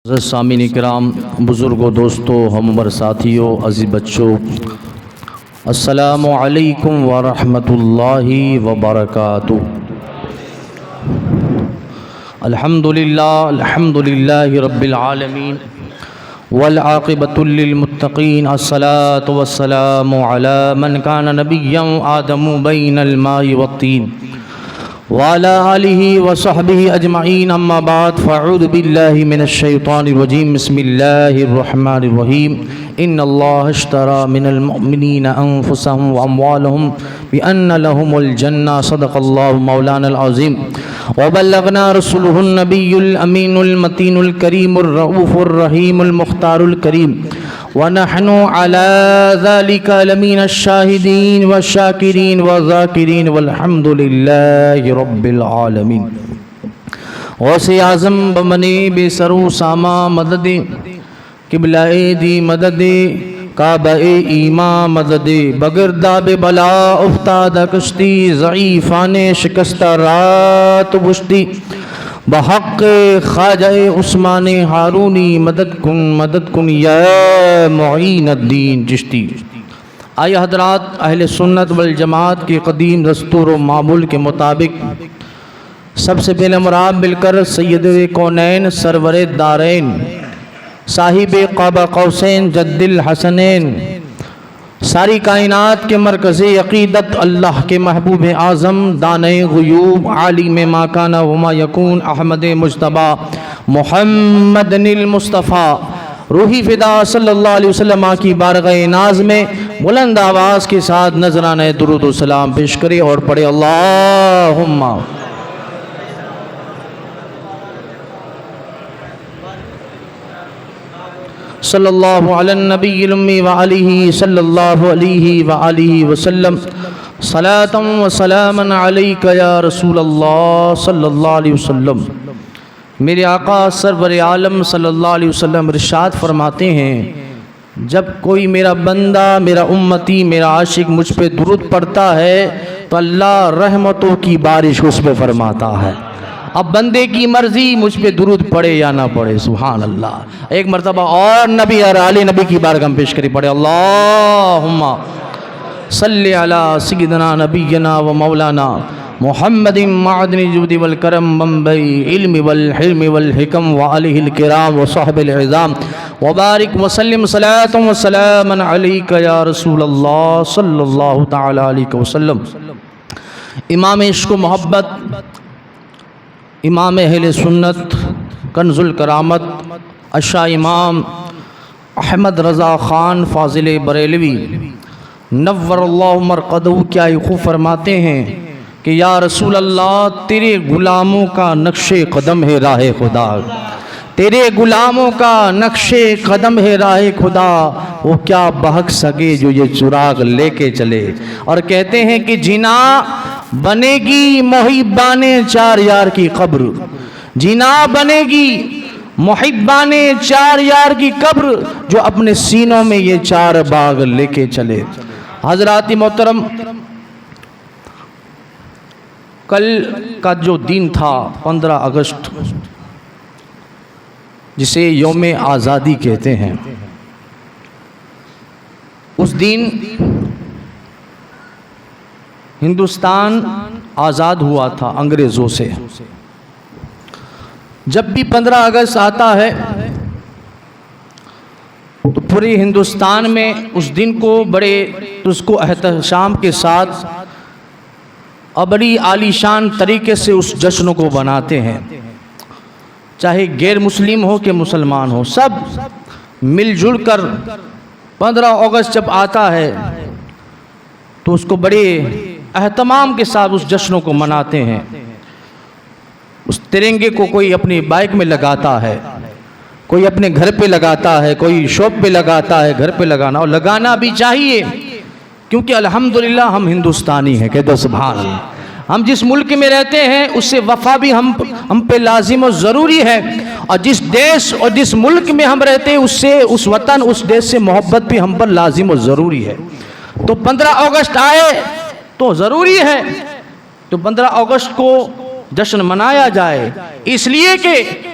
सामीन इकराम, बुज़ुर्गों, दोस्तों, हमवर साथियों, अज़ीज़ बच्चों, अस्सलामु अलैकुम व रहमतुल्लाहि व बरकातुहू। अल्हम्दुलिल्लाहि रब्बिल आलमीन वल आक़िबतु लिल मुत्तक़ीन। अस्सलातु वस्सलामु अला मन कान नबिय्यन आदमु बैनल माइ वत्तीन वाला आलिहि व सहबिहि अजमईन। अम्मा बाद फ़अऊज़ु बिल्लाहि मिनश शैतानिर रजीम। बिस्मिल्लाहिर रहमानिर रहीम। इन्नल्लाह अश्तरा मिनल मुअमिनीना अनफुसहुम व अमवालहुम बिअन्न लहुमुल जन्नह। सदक़ल्लाहु मौलानल अज़ीम व बल्लगना रसूलुहुन नबियुल अमीनुल मतीनुल करीमुर रऊफ़ुर रहीमुल मुख्तारुल करीम व नहनु अला ज़ालिका लमीनश शाहिदीन व शाकिरीन व ज़ाकिरीन वल्हम्दुलिल्लाहि रब्बिल आलमीन। गौसे आज़म बमने बेसरो सामा मददे किबलाए दी मददे काबे ईमा मददे बगरदाबे बला उफ्तादा कश्ती ज़ईफ़ाने शिकस्ता रात बुश्ती बहक़ ख़ाजाए उस्मान हारूनी मदद कुन या मुईनुद्दीन चिश्ती। आया हज़रात, अहले सुन्नत वल जमात के कदीम दस्तूर व मामूल के मुताबिक सबसे पहले मुराद मिलकर सैयद कौनैन सरवर दारैन साहिब क़ाब क़ौसैन जद्दिल हसनैन सारी कायनात के मरकज़ अक़ीदत अल्लाह के महबूब आज़म दाने ग़ुयूब आलिम मा काना व मा यकून अहमद मुज्तबा मुहम्मदनिल मुस्तफ़ा रूही फ़िदा सल्लल्लाहु अलैहि वसल्लम की बारगाह नाज में बुलंद आवाज़ के साथ नजराना दुरूद व सलाम पेश करे और पढ़े अल्लाहुम्मा सल्लल्लाहु अलैहि नबील उम्मी व आलिहि सल्लल्लाहु अलैहि व आलिहि वसल्लम सलातम व सलामन अलैका या रसूल अल्लाह सल्लल्लाहु अलैहि वसल्लम। मेरे आका सरवर आलम सल्लल्लाहु अलैहि वसल्लम इरशाद फरमाते हैं, जब कोई मेरा बंदा, मेरा उम्मती, मेरा आशिक मुझ पे दुरूद पढ़ता है तो अल्लाह रहमतों की बारिश उस पे फरमाता है। अब बंदे की मर्जी मुझ पे दुरूद पढ़े या ना पढ़े। सुभान अल्लाह। एक मरतबा और नबी और आले नबी की बारगाह में पेश करी, पढ़े अल्लाहुम्मा सल्ली अला सय्यिदना नबियना व मौलाना मुहम्मदिन मादनी जुदी वल करम मंबई इल्म वल हिल्म वल हिकम व आलिहिल किराम व सहबिल इज़ाम व बारिक व सल्लिम सलातम व सलामन अलैका या रसूल अल्लाह सल्लल्लाहु तआला अलैहि वसल्लम। इमाम इश्क व मोहब्बत, इमाम अहले सुन्नत, कंजुल करामत, अशा इमाम अहमद रज़ा ख़ान फ़ाज़िल बरेलवी नव्वरल्लाहु मरक़दहू क्या खूब फरमाते हैं कि या रसूल अल्लाह, तेरे ग़ुलामों का नक्शे कदम है राह खुदा, तेरे ग़ुलामों का नक्शे कदम है राह खुदा, वो क्या बहक सके जो ये चुराग लेके चले। और कहते हैं कि जिना बनेगी मुहिब्बाने चार यार की कब्र, जिना बनेगी मुहिब्बाने चार यार की कब्र, जो अपने सीनों में ये चार बाग लेके चले। हज़रात मोहतरम, कल का जो दिन था 15 अगस्त, जिसे यौम आज़ादी कहते हैं, उस दिन हिंदुस्तान आज़ाद हुआ था अंग्रेज़ों से। जब भी 15 अगस्त आता है तो पूरे हिंदुस्तान में उस दिन को बड़े उसको एहतशाम के साथ और बड़ी आलीशान तरीके से उस जश्न को बनाते हैं। चाहे गैर मुस्लिम हो कि मुसलमान हो, सब मिलजुल कर 15 अगस्त जब आता है तो उसको बड़े एहतमाम के साथ उस जश्नों को मनाते हैं। उस तिरंगे को कोई अपनी बाइक में लगाता है, कोई अपने घर पे लगाता है, कोई शॉप पे लगाता है। घर पे लगाना और लगाना भी चाहिए, क्योंकि अल्हम्दुलिल्लाह हम हिंदुस्तानी हैं। कहते सुभान अल्लाह। हम जिस मुल्क में रहते हैं उससे वफा भी हम पे लाजिम और ज़रूरी है, और जिस देश और जिस मुल्क में हम रहते हैं उससे, उस वतन, उस देश से मोहब्बत भी हम पर लाजिम और ज़रूरी है। तो 15 अगस्त आए तो ज़रूरी है तो 15 अगस्त को जश्न मनाया जाए, इसलिए कि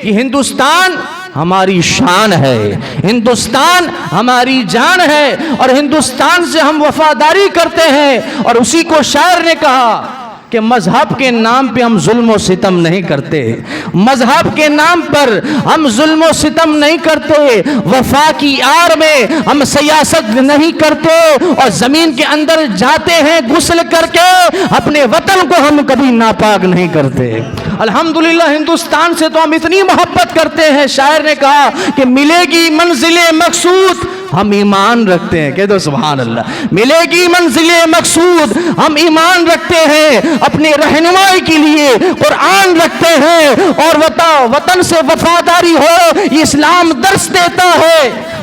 ये हिंदुस्तान हमारी शान है, हिंदुस्तान हमारी जान है और हिंदुस्तान से हम वफादारी करते हैं। और उसी को शायर ने कहा कि मजहब के नाम पे हम जुल्म व सितम नहीं करते, मजहब के नाम पर हम जुल्म व सितम नहीं करते, वफा की आड़ में हम सियासत नहीं करते और जमीन के अंदर जाते हैं गुस्ल करके, अपने वतन को हम कभी नापाक नहीं करते। अल्हम्दुलिल्लाह हिंदुस्तान से तो हम इतनी मोहब्बत करते हैं, शायर ने कहा कि मिलेगी मंजिले मकसूद हम ईमान रखते हैं। कह दो सुभान अल्लाह। मिलेगी मंजिले मकसूद हम ईमान रखते हैं, अपने रहनुमाई के लिए कुरान रखते हैं और वतन से वफादारी हो ये इस्लाम दर्श देता है।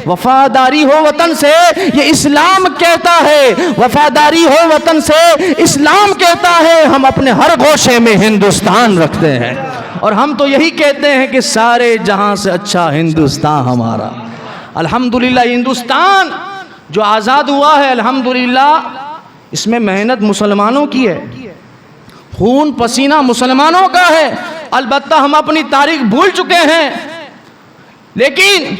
वफादारी हो वतन से ये इस्लाम कहता है, वफादारी हो वतन से इस्लाम कहता है। हम अपने हर गोशे में हिंदुस्तान रखते हैं और हम तो यही कहते हैं कि सारे जहां से अच्छा हिंदुस्तान हमारा। अल्हम्दुलिल्लाह हिंदुस्तान जो आज़ाद हुआ है, अल्हम्दुलिल्लाह इसमें मेहनत मुसलमानों की है, खून पसीना मुसलमानों का है। अलबत्ता हम अपनी तारीख भूल चुके हैं, लेकिन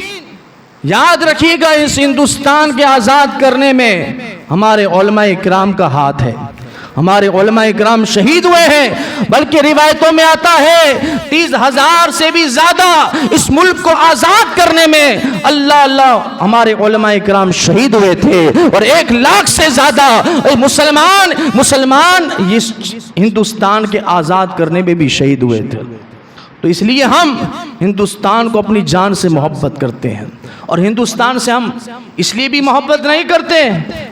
याद रखिएगा इस हिंदुस्तान के आज़ाद करने में हमारे उलमाए इकराम का हाथ है। हमारे उलमाए इकराम शहीद हुए हैं, बल्कि रिवायतों में आता है 30,000 से भी ज्यादा इस मुल्क को आज़ाद करने में अल्लाह अल्लाह हमारे उलमाए इकराम शहीद हुए थे और 1 लाख से ज्यादा मुसलमान इस हिंदुस्तान के आज़ाद करने में भी शहीद हुए थे। तो इसलिए हम हिंदुस्तान को अपनी जान से मोहब्बत करते हैं और हिंदुस्तान से हम इसलिए भी मोहब्बत नहीं करते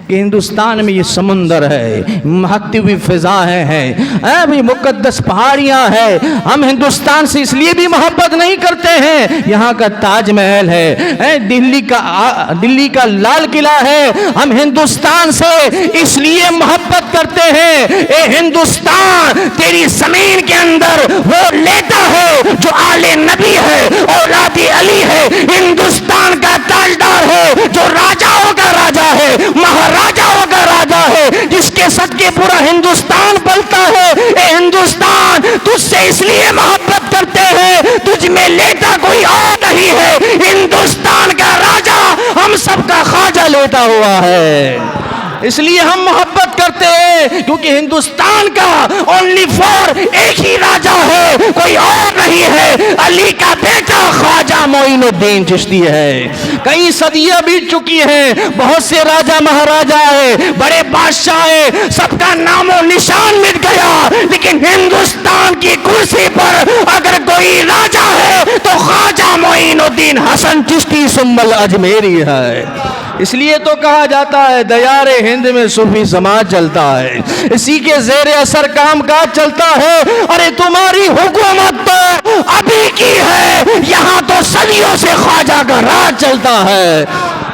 कि हिंदुस्तान में ये समुंदर है, महकती हुई फिजाएं हैं, भी मुकद्दस पहाड़ियां हैं। हम हिंदुस्तान से इसलिए भी मोहब्बत नहीं करते हैं, यहाँ का ताजमहल है, दिल्ली का लाल किला है। हम हिंदुस्तान से इसलिए मोहब्बत करते हैं, ए हिंदुस्तान तेरी जमीन के अंदर वो लेता है जो आले नबी है, औलादे अली है, हिंदुस्तान का ताजदार है, जो राजाओं का राजा है, महाराजाओं का राजा है, जिसके सदके पूरा हिंदुस्तान पलता है। ए हिंदुस्तान तुझसे इसलिए मोहब्बत करते हैं, तुझ में लेता कोई और नहीं है, हिंदुस्तान का राजा हम सबका ख्वाजा लेता हुआ है। इसलिए हम मोहब्बत करते हैं क्योंकि हिंदुस्तान का ओनली फॉर एक ही राजा है, कोई और नहीं है, अली का बेटा ख्वाजा मोइनुद्दीन चिश्ती है। कई सदियां बीत चुकी हैं, बहुत से राजा महाराजा है, बड़े बादशाह है, सबका नामो निशान मिट गया, लेकिन हिंदुस्तान की कुर्सी पर अगर कोई राजा है तो ख्वाजा मोइनुद्दीन हसन चिश्ती सुम्मल अजमेरी है। इसलिए तो कहा जाता है दयारे हिंद में सूफी समाज चलता है, इसी के जेर असर काम काज चलता है। अरे तुम्हारी हुकूमत तो अभी की है, यहाँ तो सदियों से ख्वाजा का राज चलता है।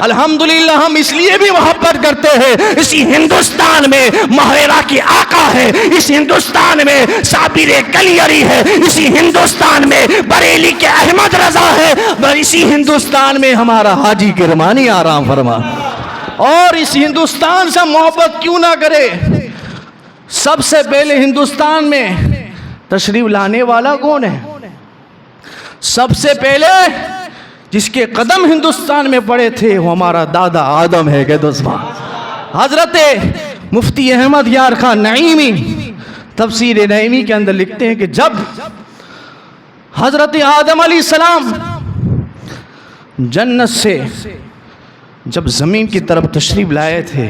अल्हम्दुलिल्लाह हम इसलिए भी मोहब्बत करते हैं, इसी हिंदुस्तान में महरेरा की आका है, इस हिंदुस्तान में साबिर कलियरी है, इसी हिंदुस्तान में बरेली के अहमद रजा है, इसी हिंदुस्तान में हमारा हाजी किरमानी आराम फरमा। और इस हिंदुस्तान से मोहब्बत क्यों ना करे। सबसे पहले हिंदुस्तान में तशरीफ लाने वाला कौन है? सबसे पहले जिसके कदम हिंदुस्तान में पड़े थे वो हमारा दादा आदम है। के दोस्तों हजरत मुफ्ती अहमद यार खान नईमी तफसीर नईमी के अंदर लिखते हैं कि जब हजरत आदम अलैहिस्सलाम जन्नत से जब ज़मीन की तरफ तशरीफ लाए थे,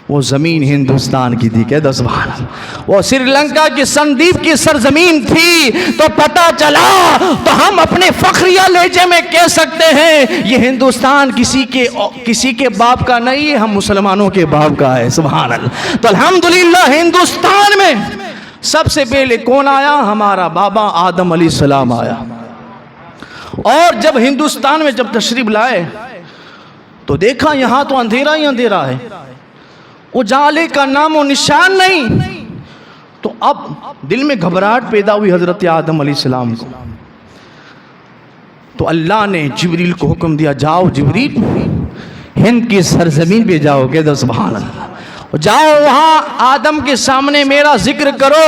वो ज़मीन हिंदुस्तान की थी। क्या दसवान वो श्रीलंका की संदीप की सरजमीन थी। तो पता चला, तो हम अपने फख्रिया लहजे में कह सकते हैं ये हिंदुस्तान किसी के बाप का नहीं है, हम मुसलमानों के बाप का है। सुभान अल्लाह। तो अल्हम्दुलिल्लाह हिंदुस्तान में सबसे पहले कौन आया? हमारा बाबा आदम अलैहिस्सलाम आया। और जब हिंदुस्तान में जब तशरीफ लाए तो देखा यहाँ तो अंधेरा ही अंधेरा है, उजाले का नाम और निशान नहीं। तो अब दिल में घबराहट पैदा हुई हजरत आदम अलैहिस्सलाम को। तो अल्लाह ने जिब्रील को हुक्म दिया, जाओ जिब्रील हिंद की सरजमीन पे जाओ। के दो सुभान अल्लाह। जाओ वहाँ आदम के सामने मेरा जिक्र करो।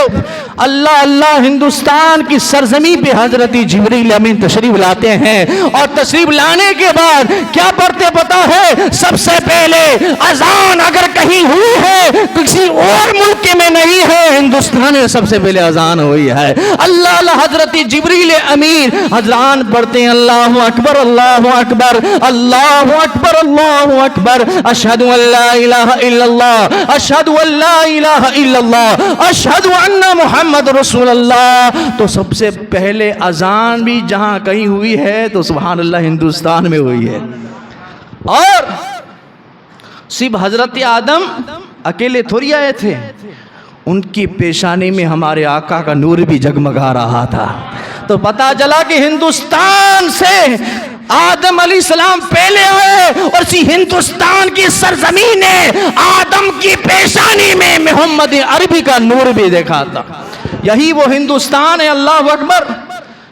अल्लाह अल्लाह हिंदुस्तान की सरजमी पे हजरत जिब्रील अमीन तशरीफ लाते हैं और तशरीफ लाने के बाद क्या पढ़ते पता है? सबसे पहले अजान अगर कहीं हुई है किसी और मुल्क में नहीं है, हिंदुस्तान में सबसे पहले अजान हुई है। अल्लाह अल्लाह हजरत जिब्रील अमीन अजान पढ़ते हैं, अल्लाहु अकबर अल्लाहु अकबर अल्लाहु अकबर अल्लाहु अकबर, अशहदु अल्ला इलाहा इल्लल्लाह अशहदु अल्ला इलाहा इल्लल्लाह अशहदु अन्ना मुहम्मद रसूलुल्लाह। तो सबसे पहले अजान भी जहां कहीं हुई है तो सुभान अल्लाह हिंदुस्तान में हुई है। और सिर्फ हजरत आदम अकेले थोड़ी आए थे, उनकी पेशानी में हमारे आका का नूर भी जगमगा रहा था। तो पता चला कि हिंदुस्तान से आदम अलैहिस्सलाम पहले आए और इसी हिंदुस्तान की सरजमीन ने आदम की पेशानी में मोहम्मद अरबी का नूर भी देखा था। यही वो हिंदुस्तान है, अल्लाह अकबर,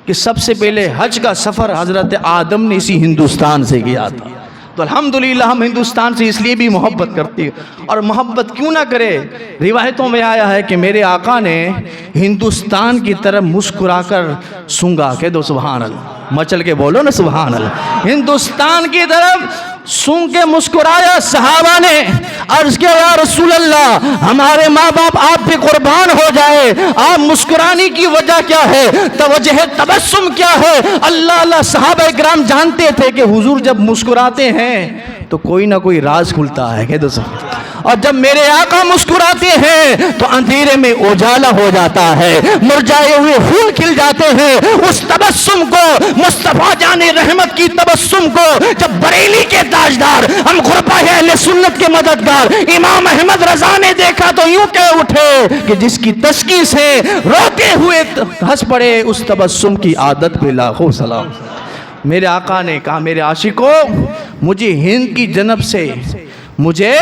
कि सबसे पहले हज का सफर हजरत आदम ने इसी हिंदुस्तान से किया था। तो अल्हम्दुलिल्लाह हम हिंदुस्तान से इसलिए भी मोहब्बत करते हैं। और मोहब्बत क्यों ना करे, रिवायतों में आया है कि मेरे आका ने हिंदुस्तान की तरफ मुस्कुराकर सूंघा। कह दो सुभान अल्लाह, मचल के बोलो ना सुभान अल्लाह। हिंदुस्तान की तरफ सूंघ के मुस्कुराया। सहाबा ने अर्ज किया, या रसूल अल्लाह, हमारे माँ बाप आप पे कुर्बान हो जाए, आप मुस्कुराने की वजह क्या है, तवज्जुह तबस्सुम क्या है? अल्लाह अल्लाह सहाबा इकराम जानते थे कि हुजूर जब मुस्कुराते हैं तो कोई ना कोई राज खुलता है। कह दो और जब मेरे आका मुस्कुराते हैं तो अंधेरे में उजाला हो जाता है, मुरझाए हुए फूल खिल जाते हैं। उस तबस्सुम को, मुस्तफा जाने रहमत की तबस्सुम को जब बरेली के ताजदार, हम गुरबा अहले सुन्नत के मददगार इमाम अहमद रजा ने देखा तो यूं कह उठे कि जिसकी तस्की से रोते हुए हंस पड़े, उस तबस्सुम की आदत पे लाखों सलाम। मेरे आका ने कहा, मेरे आशिकों, मुझे हिंद की जन्नत से, मुझे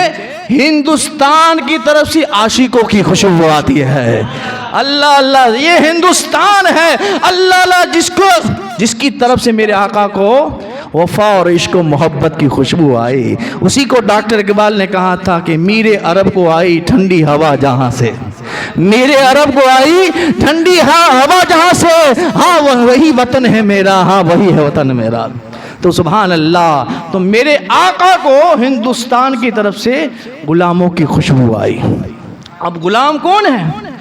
हिंदुस्तान की तरफ से आशिकों की खुशबू आती है। अल्लाह अल्लाह, ये हिंदुस्तान है। अल्लाह अल्लाह, जिसकी तरफ से मेरे आका को वफा और इश्क मोहब्बत की खुशबू आई। उसी को डॉक्टर इकबाल ने कहा था कि मेरे अरब को आई ठंडी हवा जहाँ से, मेरे अरब को आई ठंडी हवा जहाँ से, हाँ वही वतन है मेरा, हाँ वही है वतन मेरा। तो सुभान अल्लाह, तो मेरे आका को हिंदुस्तान की तरफ से गुलामों की खुशबू आई। अब गुलाम कौन है?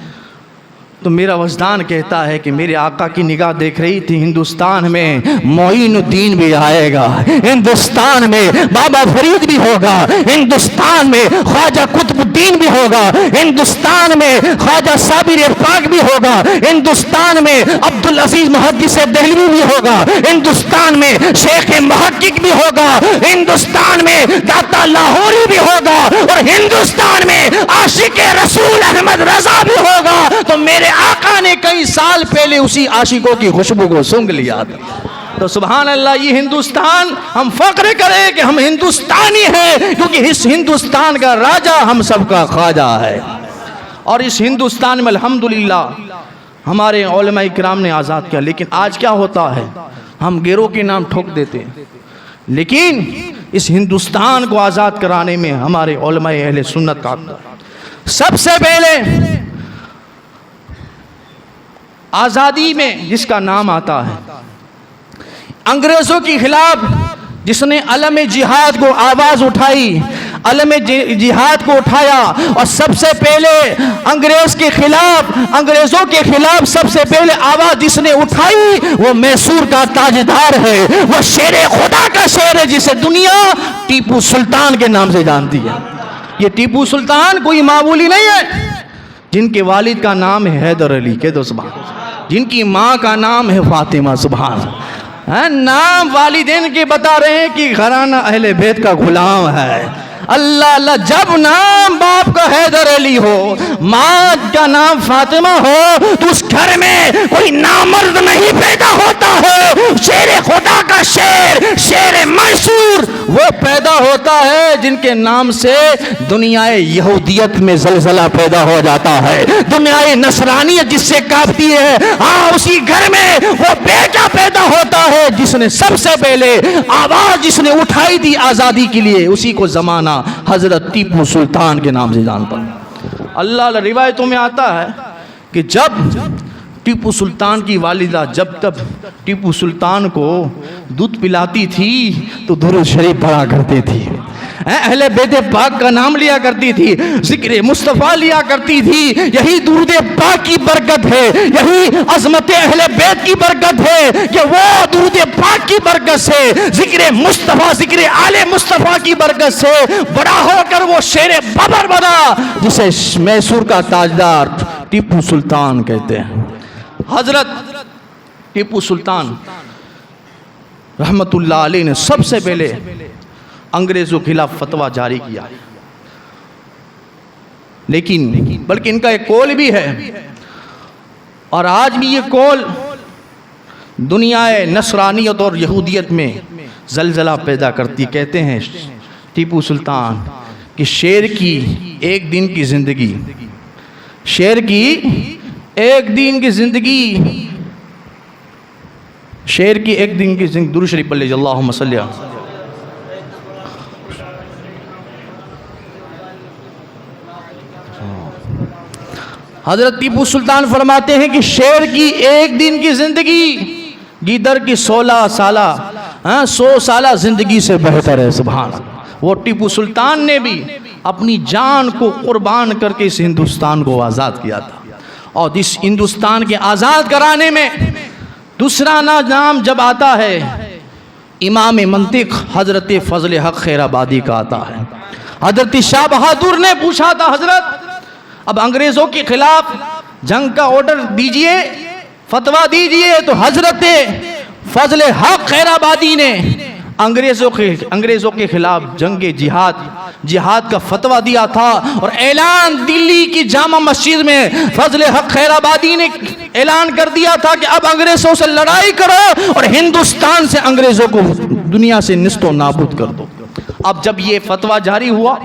तो मेरा वजदान कहता है कि मेरे आका की निगाह देख रही थी हिंदुस्तान में मोइनुद्दीन भी आएगा, हिंदुस्तान में बाबा फरीद भी होगा, हिंदुस्तान में ख्वाजा कुतुबुद्दीन भी होगा, हिंदुस्तान में ख्वाजा साबिर पाक भी होगा, हिंदुस्तान में अब्दुल अजीज मुहद्दिस देहलवी भी होगा, हिंदुस्तान में शेख मुहक्किक भी होगा, हिंदुस्तान में दाता लाहौरी भी होगा और हिंदुस्तान में आशिक रसूल अहमद रजा भी होगा। तो मेरे आका ने कई साल पहले उसी आशिकों की खुशबू को सूंघ लिया था। तो सुभान अल्लाह, ये हिंदुस्तान, हम फख्र करें कि हम हिंदुस्तानी हैं, क्योंकि इस हिंदुस्तान का राजा हम सबका ख्वाजा है। और इस हिंदुस्तान में अल्हम्दुलिल्लाह हमारे उलमा इकराम ने आज़ाद किया। लेकिन आज क्या होता है, हम गिरोह के नाम ठोक देते हैं, लेकिन इस हिंदुस्तान को आज़ाद कराने में हमारे उलमा अहले सुन्नत का सबसे पहले आज़ादी में जिसका नाम आता है, अंग्रेज़ों के खिलाफ जिसने अलम जिहाद को आवाज़ उठाई, अलम जिहाद को उठाया और सबसे पहले अंग्रेज़ों के खिलाफ सबसे पहले आवाज़ जिसने उठाई वो मैसूर का ताजदार है, वो शेर खुदा का शेर है, जिसे दुनिया टीपू सुल्तान के नाम से जानती है। ये टीपू सुल्तान कोई मामूली नहीं है, जिनके वालिद का नाम है हैदर अली के दोस्त, जिनकी माँ का नाम है फातिमा। सुभान है, नाम वालिदैन के बता रहे हैं कि घराना अहले बैत का गुलाम है। अल्लाह अल्लाह, जब नाम बाप का हैदर अली हो, माँ का नाम फातिमा हो, तो उस घर में कोई नामर्द नहीं पैदा होता है। शेर खुदा का शेर, शेर मैसूर वो पैदा होता है जिनके नाम से दुनियाए यहूदियत में जलजला पैदा हो जाता है, दुनियाए नसरानियत जिससे कांपती है, हाँ उसी घर में वो बेटा पैदा होता है जिसने सबसे पहले आवाज जिसने उठाई थी आजादी के लिए, उसी को जमाना हजरत टीपू सुल्तान के नाम से जानता है। अल्लाह रिवायतों में आता है कि जब टीपू सुल्तान की वालिदा जब तब टीपू सुल्तान को दूध पिलाती थी तो दुरूद शरीफ पढ़ा करती थी, अहले बेते पाक का नाम लिया करती थी, जिक्र मुस्तफ़ा लिया करती थी। यही दुरूद पाक की बरकत है, यही अज़मत अहले बैत की बरकत है कि वो दुरूद पाक की बरकत से, जिक्र मुस्तफ़ा जिक्र आले मुस्तफ़ा की बरकत से बड़ा होकर वो शेर बबर बना जिसे मैसूर का ताजदार टीपू सुल्तान कहते हैं। हजरत टीपू सुल्तान रहमतुल्लाह अलैह ने सबसे पहले अंग्रेजों के खिलाफ फतवा जारी किया, लेकिन बल्कि इनका एक कौल भी है और आज भी ये कौल दुनियाए नसरानियत और यहूदियत में जलजला पैदा करती। कहते हैं टीपू सुल्तान कि शेर की एक दिन की जिंदगी, शेर की एक दिन की जिंदगी, शेर की एक दिन की जिंदगी। दुरूद शरीफ पढ़ लीजिए, अल्लाहुम्मा सल्ली। हजरत टीपू सुल्तान फरमाते हैं कि शेर की एक दिन की जिंदगी गीदड़ की 16 साला 100 साला जिंदगी से बेहतर है। सुभान अल्लाह। वो टीपू सुल्तान ने भी अपनी जान को कुर्बान करके इस हिंदुस्तान को आज़ाद किया था, और इस हिंदुस्तान के आज़ाद कराने में दूसरा नाम जब आता है इमाम मंतिक हजरत फजल हक खैराबादी का आता है। हजरत शाह बहादुर ने पूछा था, हजरत अब अंग्रेज़ों के खिलाफ जंग का ऑर्डर दीजिए, फतवा दीजिए। तो हजरत फजल हक खैराबादी ने अंग्रेज़ों के खिलाफ जंगे जिहाद का फतवा दिया था, और ऐलान दिल्ली की जामा मस्जिद में फजल हक खैराबादी ने ऐलान कर दिया था कि अब अंग्रेज़ों से लड़ाई करो और हिंदुस्तान से अंग्रेज़ों को दुनिया से निस्तो नाबूद कर दो। अब जब ये फतवा जारी हुआ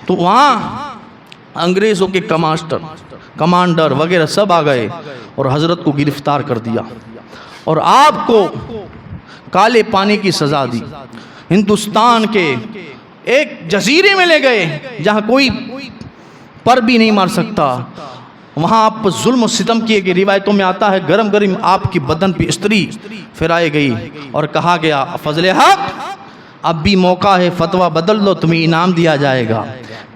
तो वहाँ अंग्रेज़ों के कमांडर वगैरह सब आ गए और हजरत को गिरफ्तार कर दिया और आपको काले पानी की सज़ा दी। हिंदुस्तान के एक जजीरे में ले गए जहाँ कोई पर भी नहीं मार सकता, वहाँ आप जुल्म सितम किए गए। रिवायतों में आता है गरम गरम आपकी बदन पे इस्त्री फिराई गई और कहा गया फजल हक अब भी मौका है, फतवा बदल लो, तुम्हें इनाम दिया जाएगा,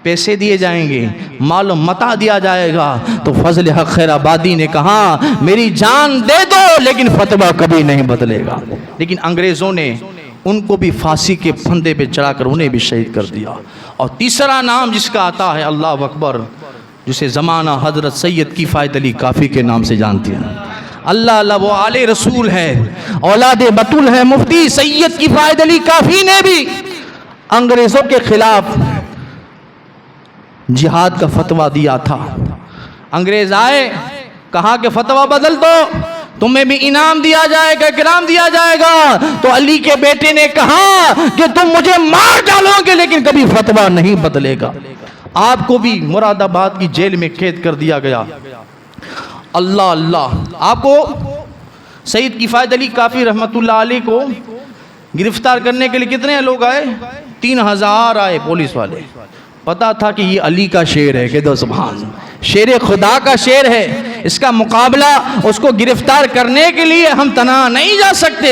पैसे दिए जाएंगे, मालो मता दिया जाएगा। तो फजल हक खैराबादी ने कहा मेरी जान दे दो लेकिन फतवा कभी नहीं बदलेगा। लेकिन अंग्रेज़ों ने उनको भी फांसी के फंदे पे चढ़ाकर उन्हें भी शहीद कर दिया। और तीसरा नाम जिसका आता है अल्लाह अकबर, जिसे ज़माना हज़रत सैयद किफ़ायत अली काफ़ी के नाम से जानते हैं। अल्लाह अल्लाह वो आले रसूल है, औलादे बतूल है। मुफ्ती सैयद किफ़ायत अली काफ़ी ने भी अंग्रेज़ों के खिलाफ जिहाद का फतवा दिया था। अंग्रेज़ आए, कहा कि फतवा बदल दो, तुम्हें भी इनाम दिया जाएगा, इकराम दिया जाएगा। तो अली के बेटे ने कहा कि तुम मुझे मार डालोगे लेकिन कभी फतवा नहीं बदलेगा। आपको भी मुरादाबाद की जेल में कैद कर दिया गया। अल्लाह अल्लाह। आपको सैयद किफ़ायत अली काफ़ी रहमतुल्लाह अलैह को गिरफ्तार करने के लिए कितने लोग आए? 3000 आए पुलिस वाले। पता था कि ये अली का शेर है, कह दो सुभान, शेर खुदा का शेर है, इसका मुकाबला उसको गिरफ्तार करने के लिए हम तना नहीं जा सकते।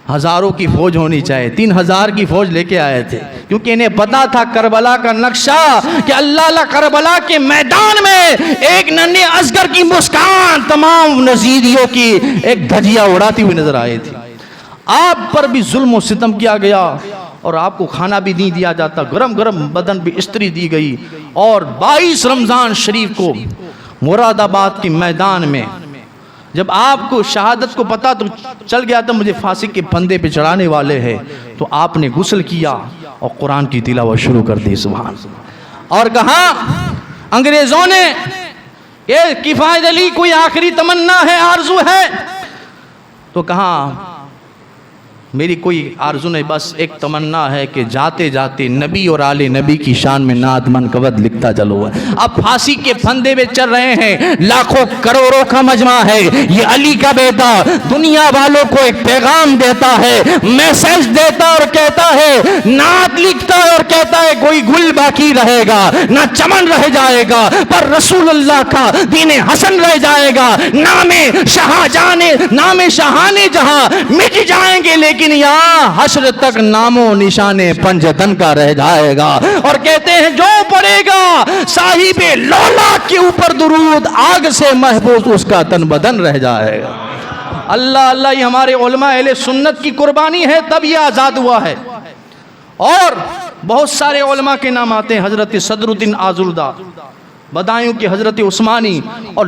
हज़ारों की फौज होनी चाहिए, 3000 की फौज लेके आए थे, क्योंकि इन्हें पता था करबला का नक्शा कि अल्लाह करबला के मैदान में एक नन्हे असगर की मुस्कान तमाम नज़ीरियों की एक धजिया उड़ाती हुई नजर आई थी। आप पर भी जुल्म और सितम किया गया और आपको खाना भी नहीं दिया जाता, गरम गरम बदन भी इस्त्री दी गई। और 22 रमज़ान शरीफ को मुरादाबाद के मैदान में जब आपको शहादत को पता तो चल गया था मुझे फांसी के फंदे पे चढ़ाने वाले हैं, तो आपने गुस्ल किया और कुरान की तिलावत शुरू कर दी। सुभान। और कहा अंग्रेज़ों ने ये किफ़ायत अली कोई आखिरी तमन्ना है, आरजू है, तो कहा मेरी कोई आरज़ू नहीं, बस एक तमन्ना है कि जाते जाते नबी और आले नबी की शान में नात मनकबत लिखता चलो। अब फांसी के फंदे में चल रहे हैं, लाखों करोड़ों का मजमा है। ये अली का बेटा दुनिया वालों को एक पैगाम देता है, मैसेज देता और कहता है, नात लिखता है और कहता है कोई गुल बाकी रहेगा ना चमन रह जाएगा, पर रसूलुल्लाह का दीन हसन रह जाएगा। नामे शहाने जहां मिट जाएंगे, लेकिन यहाँ हश्र तक नामो निशाने पंजतन का रह जाएगा। और कहते हैं जो पड़ेगा साहिबे लौला के ऊपर दुरूद, आग से महफूज उसका तन बदन रह जाएगा। अल्लाह अल्लाह, ये हमारे उलमा अहले सुन्नत की कुर्बानी है, तब ये आज़ाद हुआ है। और बहुत सारे उलमा के नाम आते हैं, हजरत सदरुद्दीन आजुर्दा, बदायूं के हजरत उस्मानी, और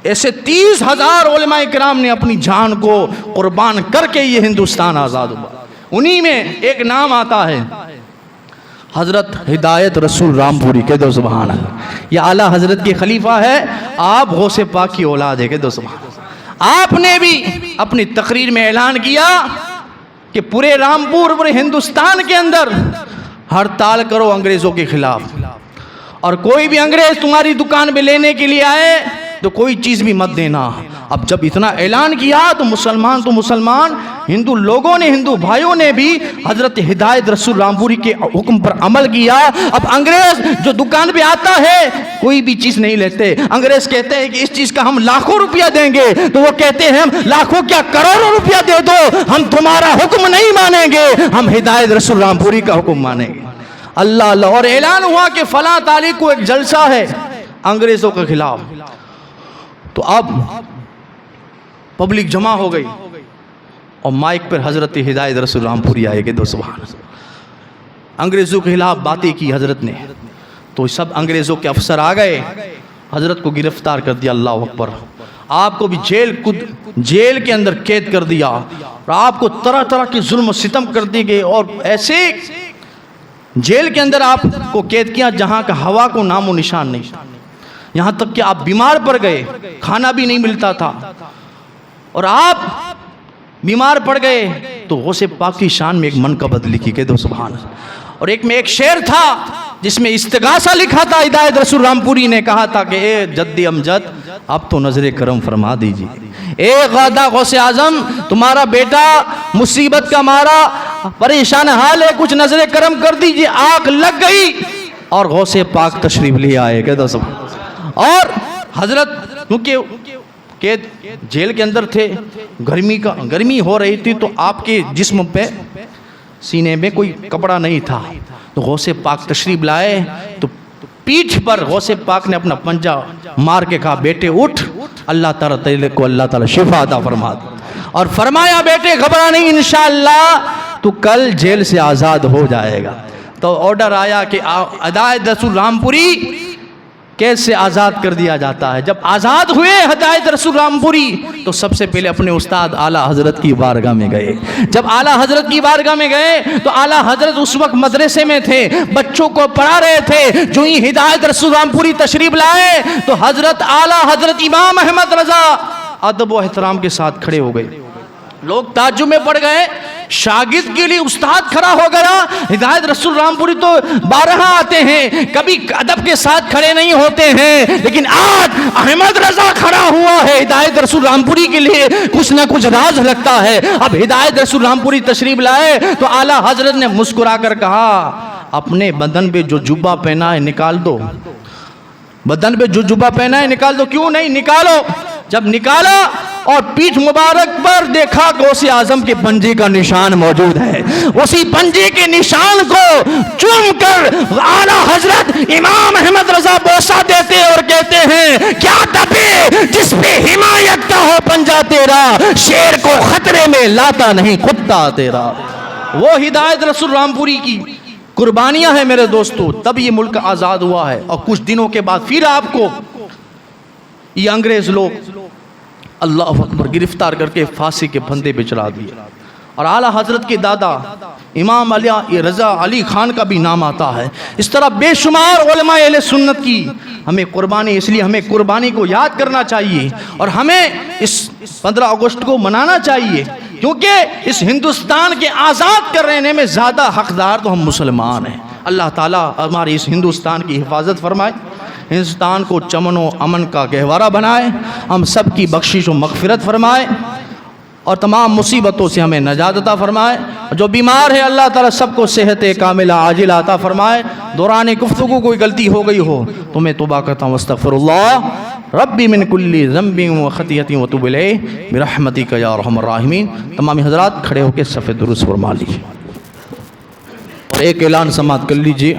ऐसे 30,000 उलमाए किराम ने अपनी जान को कुर्बान करके ये हिंदुस्तान आज़ाद हुआ। उन्हीं में एक नाम आता है हजरत हिदायत रसूल रामपुरी के दो सुभान अल्लाह। ये आला हजरत के खलीफा है, आप गौसे पाक की औलाद है के दो सुभान। आपने भी अपनी तकरीर में ऐलान किया कि पूरे रामपुर, पूरे हिंदुस्तान के अंदर हड़ताल करो अंग्रेज़ों के खिलाफ, और कोई भी अंग्रेज तुम्हारी दुकान पे लेने के लिए आए तो कोई चीज़ भी मत देना। अब जब इतना ऐलान किया तो मुसलमान हिंदू लोगों ने, हिंदू भाइयों ने भी हजरत हिदायत रसूल रामपुरी के हुक्म पर अमल किया। अब अंग्रेज जो दुकान पे आता है कोई भी चीज़ नहीं लेते। अंग्रेज कहते हैं कि इस चीज़ का हम लाखों रुपया देंगे, तो वो कहते हैं हम लाखों क्या करोड़ों रुपया दे दो, हम तुम्हारा हुक्म नहीं मानेंगे, हम हिदायत रसूल रामपुरी का हुक्म मानेंगे। अल्लाह अल्लाह। और ऐलान हुआ कि फला तारीख को एक जलसा है अंग्रेज़ों के खिलाफ। तो अब पब्लिक जमा हो गई और माइक पर हजरत हिदायत रसूल रामपुरी आए के दो सुभान। अंग्रेज़ों के खिलाफ बातें की हजरत ने, तो सब अंग्रेज़ों के अफसर आ गए, हजरत को गिरफ्तार कर दिया। अल्लाह अकबर। आपको भी जेल के अंदर कैद कर दिया, और आपको तरह तरह के जुल्म सितम कर दिए गए, और ऐसे जेल के अंदर आपको कैद किया जहाँ का हवा को नामो निशान नहीं। यहाँ तक कि आप बीमार पड़ गए, खाना भी नहीं मिलता था, और आप बीमार पड़ गए तो गौसे पाक की शान में एक मनकबत लिखी के दो सुभान। और एक में एक शेर था जिसमें इस्तिगासा लिखा था, हिदायत रसूल रामपुरी ने कहा था कि ए जद्दी अमजद, अब तो नजरे करम फरमा दीजिए। ए गादा गौसे आजम, तुम्हारा बेटा मुसीबत का मारा परेशान हाल है, कुछ नजरे करम कर दीजिए। आग लग गई और गौसे पाक तशरीफ ले आए के दो सुभान। और हजरत क्योंकि जेल के अंदर थे, गर्मी हो रही थी, तो आपके जिस्म पे सीने में कोई कपड़ा नहीं था, तो गौसे पाक तशरीफ लाए, तो पीठ पर गौसे पाक ने अपना पंजा मार के कहा, बेटे उठ, अल्लाह ताला तेरे को अल्लाह ताला शिफा अता फरमा। और फरमाया बेटे घबरा नहीं, इंशाअल्लाह तू कल जेल से आज़ाद हो जाएगा। तो ऑर्डर आया कि हिदायत रसूल रामपुरी कैसे आज़ाद कर दिया जाता है। जब आज़ाद हुए हिदायत रसूल रामपुरी, तो सबसे पहले अपने उस्ताद आला हज़रत की बारगाह में गए। जब आला हज़रत की बारगाह में गए तो आला हज़रत उस वक्त मदरसे में थे, बच्चों को पढ़ा रहे थे। जो ही हिदायत रसूल रामपुरी तशरीफ लाए तो हज़रत आला हज़रत इमाम अहमद रज़ा अदब व एहतराम के साथ खड़े हो गए। लोग ताज्जुब में पड़ गए, शागिर्द के लिए उस्ताद खड़ा हो गया। हिदायत रसूल रामपुरी तो 12 आते हैं, कभी अदब के साथ खड़े नहीं होते हैं, लेकिन आज अहमद रजा खड़ा हुआ है। हिदायत रसूल रामपुरी के लिए कुछ ना कुछ राज लगता है। अब हिदायत रसूल रामपुरी तशरीफ लाए तो आला हजरत ने मुस्कुरा कर कहा, अपने बदन पे जो जुब्बा पहना है निकाल दो, बदन पे जो जुब्बा पहना है निकाल दो। क्यों नहीं, निकालो। जब निकाला और पीठ मुबारक पर देखा गौसे आजम के पंजे का निशान मौजूद है। उसी पंजे के निशान को चूम कर आला हजरत इमाम अहमद रजा बोसा देते और कहते हैं, क्या दबे जिस पे हिमायत का हो पंजा तेरा, शेर को खतरे में लाता नहीं कुत्ता तेरा। वो हिदायत रसूल रामपुरी की कुर्बानियां हैं मेरे दोस्तों, तब ये मुल्क आज़ाद हुआ है। और कुछ दिनों के बाद फिर आपको ये अंग्रेज लोग अल्लाह अकबर गिरफ्तार करके फांसी के फंदे पे चढ़ा दिए। और आला हजरत के दादा इमाम रज़ा अली खान का भी नाम आता है। इस तरह बेशुमार उलमा अहले सुन्नत की हमें कुर्बानी, इसलिए हमें कुर्बानी को याद करना चाहिए और हमें इस 15 अगस्त को मनाना चाहिए। क्योंकि इस हिंदुस्तान के आज़ाद करने में ज़्यादा हकदार तो हम मुसलमान हैं। अल्लाह ताला हमारे इस हिंदुस्तान की हिफाजत फरमाए, हिंदुस्तान को चमन व अमन का गहवारा बनाए, हम सब की बख्शिश व मगफिरत फरमाए और तमाम मुसीबतों से हमें नजात अता फरमाए। जो बीमार है अल्लाह ताला सबको सेहत कामिला आजिला अता फरमाए। दौरान गुफ्तगू कोई गलती हो गई हो तो मैं तौबा करता हूँ, अस्तगफिरुल्लाह रब्बी मिन कुल्ली ज़ंबिन व खतियतिन व तुब इलैहि बिरहमतिका या अरहमर राहिमीन। तमाम हज़रात खड़े होकर सफ़े दुरुस्त फरमा लीजिए और एक ऐलान समाअत कर लीजिए।